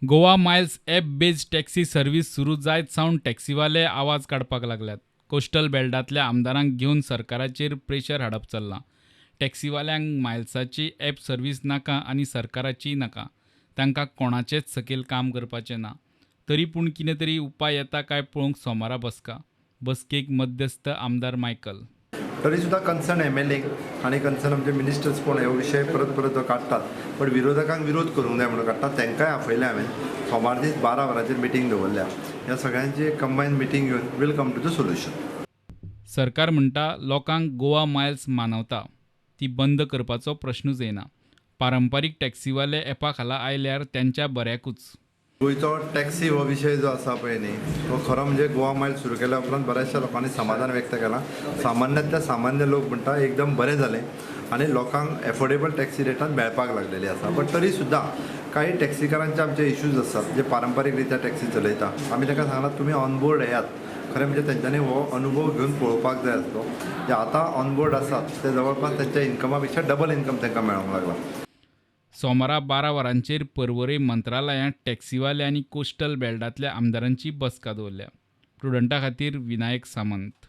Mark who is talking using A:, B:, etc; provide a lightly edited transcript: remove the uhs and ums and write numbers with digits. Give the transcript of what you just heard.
A: Goa Miles app based taxi service सुरू जायत सावन टॅक्सीवाले आवाज काडपाक लागल्यात. कोस्टल बेल्टांतल्या आमदारांक घेवन सरकाराचेर प्रेशर हाडप चल्लां. टॅक्सीवाल्यांक मायल्साची ॲप सर्व्हिस नाका आनी सरकाराची नाका. तांकां कोणाचेच सकयल काम करपाचें ना. तरी पूण कितें तरी उपाय येता काय पळोवंक सोमारा बसका. बसकेक मध्यस्थ आमदार मायकल.
B: तरी सुद्धा कन्सर्न MLA आणि कन्सर्न आमचे मिनिस्टर्स कोण ह्यो विशय परत परत काडटात. पण विरोधकांक विरोध करूंक जाय म्हणून काडटात. तांकांय आपयलें हांवें. सोमार दीस 12 वरांचेर मिटींग दवरल्या. ह्या सगळ्यांची कंबायन मिटींग घेवन will come to the solution.
A: सरकार म्हणटा लोकांक गोवा मायल्स मानवता. ती बंद करपाचो प्रश्नूच येना. पारंपारीक टॅक्सीवाले ॲपा खाला आयल्यार त्यांच्या बऱ्याकूच.
B: गोंयचो टॅक्सी हो विशय जो आसा पळय न्ही, तो खरो म्हणजे गोवा मायल्स सुरू केल्या उपरांत बऱ्याचशा लोकांनी समाधान व्यक्त केलां. सामान्यांतल्या सामान्य लोक म्हणटा एकदम बरें जालें आनी लोकांक एफोर्डेबल टॅक्सी रेटान मेळपाक लागलेली आसा. बट तरी सुद्दां काही टॅक्सीकारांचे आमचे इश्यूज आसात जे पारंपारीक रित्या टॅक्सी चलयता. आमी तांकां सांगलां तुमी ऑनबोर्ड येयात. खरें म्हणजे तेंच्यांनी हो अनुभव घेवन पळोवपाक जाय आसलो. जे आतां ऑनबोर्ड आसात ते जवळपास त्यांच्या इन्कमा पेक्षा डबल इन्कम तांकां मेळोंक लागला.
A: सोमारा 12 वरांचेर पर्वरी मंत्रालयांत टॅक्सीवाले आनी कोस्टल बेल्टांतल्या आमदारांची बसका दवरल्या. प्रुडंटा खातीर विनायक सामंत.